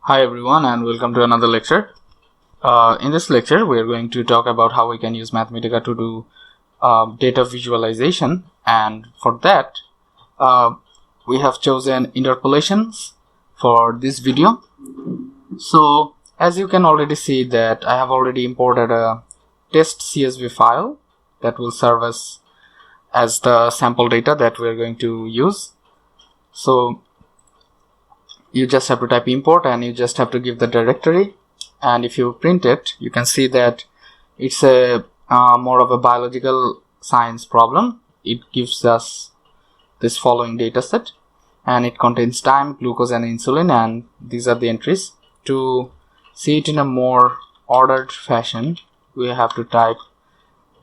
Hi everyone and welcome to another lecture. In this lecture we are going to talk about how we can use Mathematica to do data visualization, and for that we have chosen interpolations for this video. So as you can already see that I have already imported a test CSV file that will serve as the sample data that we are going to use. So you just have to type import and you just have to give the directory, and if you print it you can see that it's a more of a biological science problem. It gives us this following data set and it contains time, glucose and insulin, and these are the entries. To see it in a more ordered fashion we have to type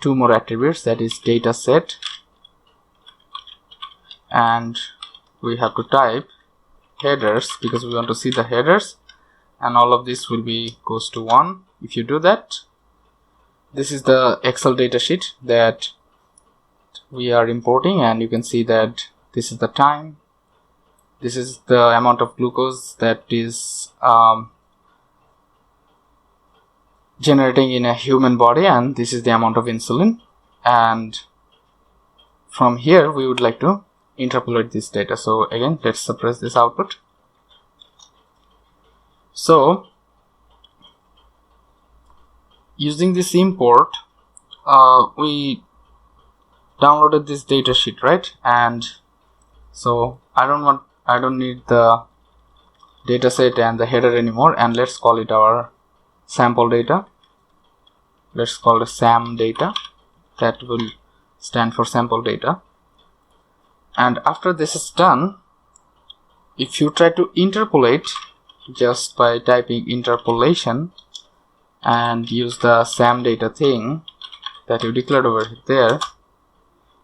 two more attributes, that is data set, and we have to type headers because we want to see the headers, and all of this will be goes to 1. If you do that, this is the Excel datasheet that we are importing, and you can see that this is the time, this is the amount of glucose that is generating in a human body, and this is the amount of insulin, and from here we would like to interpolate this data. So again, let's suppress this output. So using this import we downloaded this data sheet, right? And so I don't need the data set and the header anymore, and let's call it our sample data. Let's call it SAM data. That will stand for sample data. And after this is done, if you try to interpolate just by typing interpolation and use the SAM data thing that you declared over there,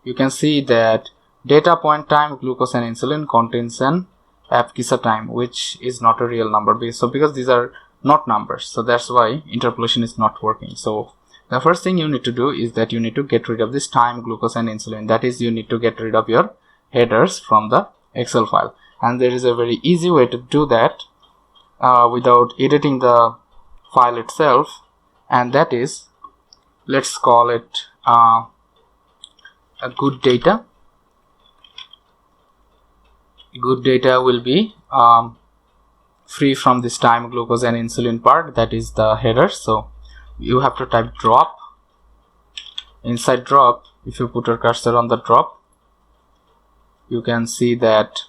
you can see that data point time, glucose and insulin contains an abscissa time, which is not a real number. So because these are not numbers, so that's why interpolation is not working. So the first thing you need to do is that you need to get rid of this time, glucose and insulin. That is, you need to get rid of your headers from the Excel file, and there is a very easy way to do that without editing the file itself, and that is, let's call it a good data. Good data will be free from this time, glucose and insulin part, that is the header. So you have to type drop. Inside drop, if you put your cursor on the drop, you can see that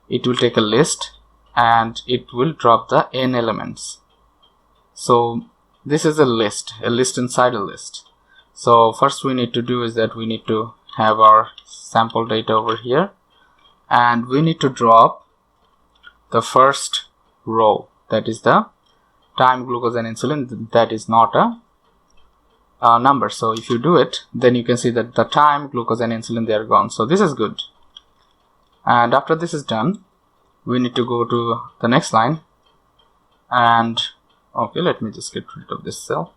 it will take a list and it will drop the n elements. So this is a list inside a list. So first we need to do is that we need to have our sample data over here, and we need to drop the first row, that is the time, glucose and insulin. That is not a number. So if you do it, then you can see that the time, glucose and insulin, they are gone. So this is good. And after this is done, we need to go to the next line, and okay, let me just get rid of this cell.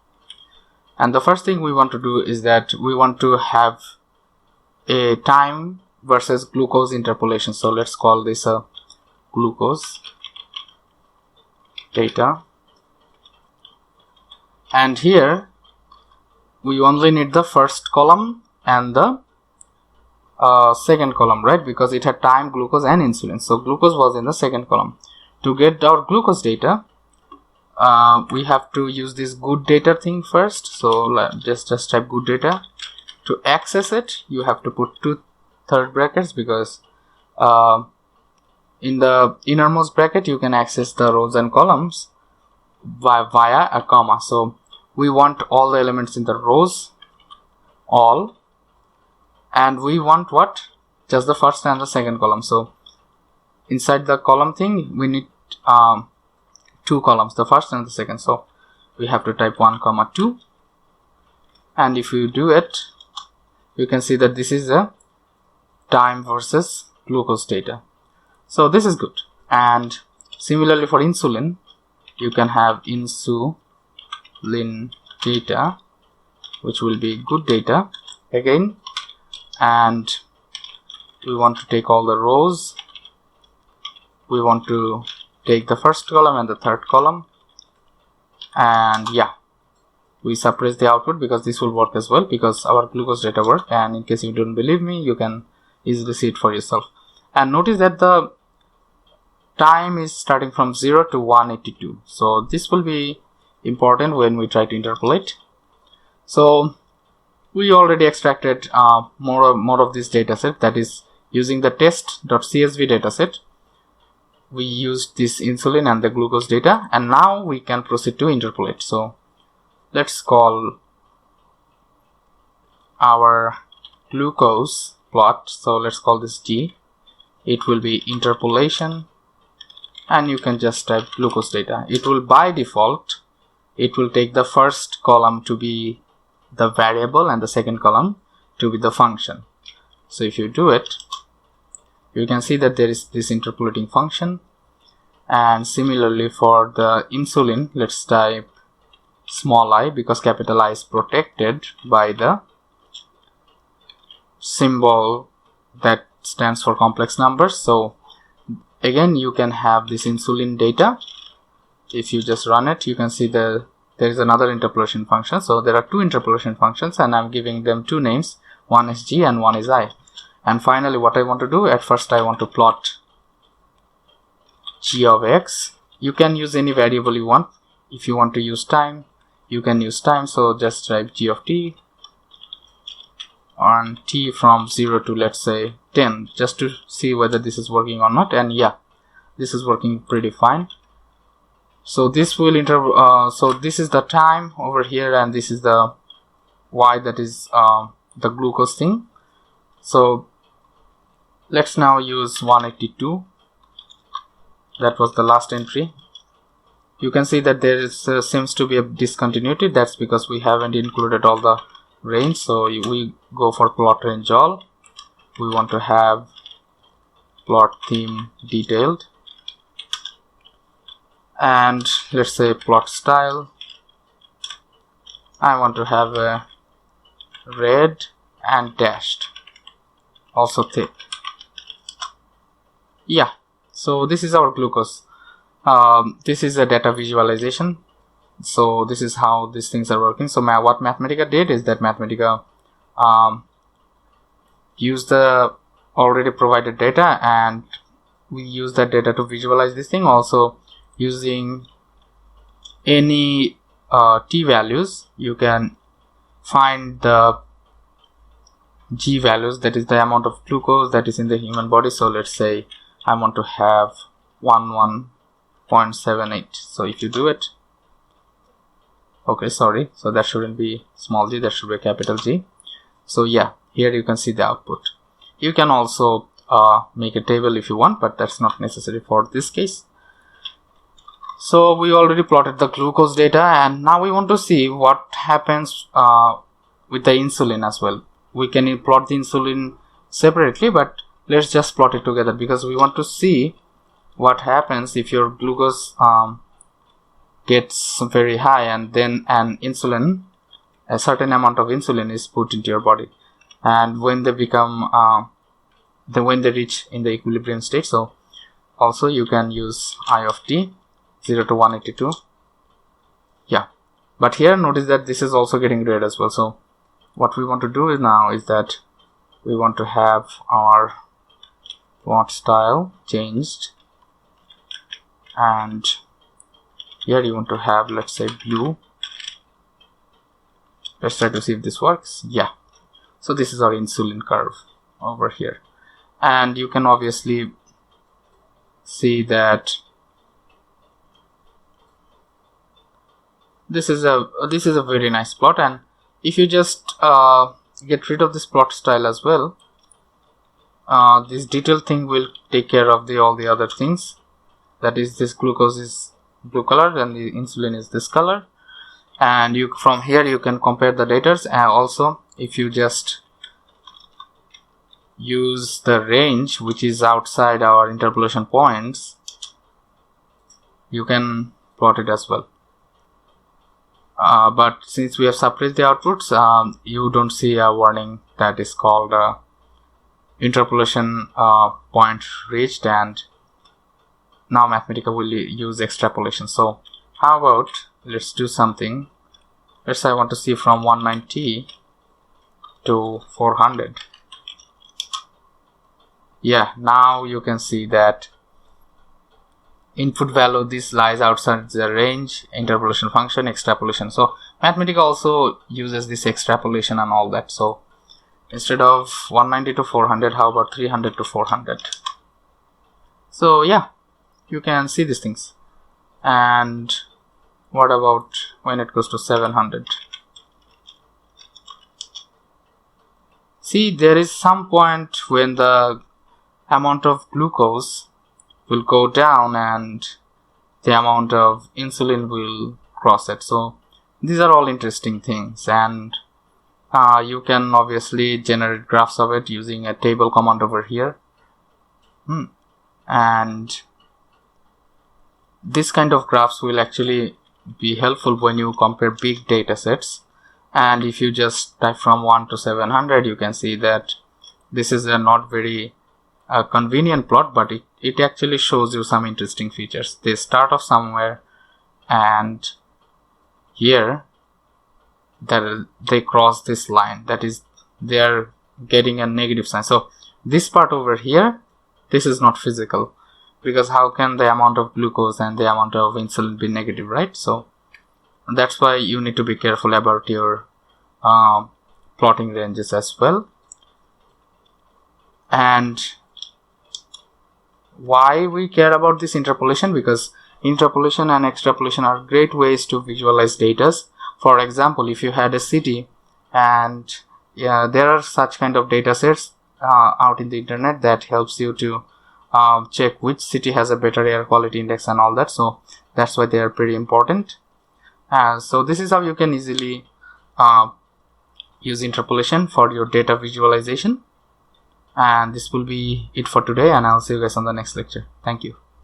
And the first thing we want to do is that we want to have a time versus glucose interpolation. So let's call this a glucose data, and here we only need the first column and the second column, right? Because it had time, glucose and insulin. So glucose was in the second column. To get our glucose data, we have to use this good data thing first. So just type good data. To access it, you have to put 2 third brackets, because in the innermost bracket you can access the rows and columns via a comma. So we want all the elements in the rows, all, and we want what? Just the first and the second column. So inside the column thing we need 2 columns, the first and the second. So we have to type 1 comma 2, and if you do it, you can see that this is a time versus glucose data. So this is good. And similarly for insulin, you can have insulin data, which will be good data again, and we want to take all the rows, we want to take the first column and the third column, and yeah, we suppress the output because this will work as well, because our glucose data work. And in case you don't believe me, you can easily see it for yourself. And notice that the time is starting from 0 to 182. So this will be important when we try to interpolate. So we already extracted more of this dataset, that is using the test.csv dataset. We used this insulin and the glucose data, and now we can proceed to interpolate. So let's call our glucose plot. So let's call this G. It will be interpolation, and you can just type glucose data. It will, by default, it will take the first column to be the variable and the second column to be the function. So if you do it, you can see that there is this interpolating function. And similarly for the insulin, let's type small I, because capital I is protected by the symbol that stands for complex numbers. So again, you can have this insulin data. If you just run it, you can see there is another interpolation function. So there are two interpolation functions, and I'm giving them two names. One is G and one is I. And finally, what I want to do, at first I want to plot G of X. You can use any variable you want. If you want to use time, you can use time. So just type G of T on T from 0 to, let's say, 10, just to see whether this is working or not. And yeah, this is working pretty fine. So this will so this is the time over here, and this is the Y, that is the glucose thing. So let's now use 182. That was the last entry. You can see that there is seems to be a discontinuity. That's because we haven't included all the range. So we go for plot range all. We want to have plot theme detailed, and let's say plot style, I want to have a red and dashed, also thick. Yeah, so this is our glucose. This is a data visualization. So this is how these things are working. So what Mathematica did is that Mathematica used the already provided data, and we use that data to visualize this thing. Also using any t values, you can find the g values, that is the amount of glucose that is in the human body. So let's say I want to have 11.78. so if you do it, okay, sorry, so that shouldn't be small g, that should be a capital G. So yeah, here you can see the output. You can also make a table if you want, but that's not necessary for this case. So we already plotted the glucose data, and now we want to see what happens with the insulin as well. We can plot the insulin separately, but let's just plot it together, because we want to see what happens if your glucose gets very high, and then a certain amount of insulin is put into your body, and when they become when they reach in the equilibrium state. So also you can use I of t 0 to 182. Yeah, but here notice that this is also getting red as well. So what we want to do now is that we want to have our plot style changed, and here you want to have, let's say, blue. Let's try to see if this works. Yeah, so this is our insulin curve over here, and you can obviously see that this is a very nice plot. And if you just get rid of this plot style as well, this detail thing will take care of all the other things. That is, this glucose is blue color and the insulin is this color, and from here you can compare the data. And also if you just use the range which is outside our interpolation points, you can plot it as well. But since we have suppressed the outputs, you don't see a warning that is called interpolation point reached, and now Mathematica will use extrapolation. So how about let's do something. Let's say I want to see from 190 to 400. Yeah, now you can see that input value, this lies outside the range, interpolation function, extrapolation. So Mathematica also uses this extrapolation and all that. So instead of 190 to 400, how about 300 to 400? So yeah, you can see these things. And what about when it goes to 700? See, there is some point when the amount of glucose will go down and the amount of insulin will cross it. So these are all interesting things, and you can obviously generate graphs of it using a table command over here. And this kind of graphs will actually be helpful when you compare big data sets. And if you just type from 1 to 700, you can see that this is a not very convenient plot, but it actually shows you some interesting features. They start off somewhere, and here that they cross this line, that is they are getting a negative sign. So this part over here, this is not physical, because how can the amount of glucose and the amount of insulin be negative, right? So that's why you need to be careful about your plotting ranges as well. And why we care about this interpolation? Because interpolation and extrapolation are great ways to visualize data. For example, if you had a city, and there are such kind of data sets out in the internet that helps you to check which city has a better air quality index and all that. So that's why they are pretty important. So this is how you can easily use interpolation for your data visualization. And this will be it for today, and I'll see you guys on the next lecture. Thank you.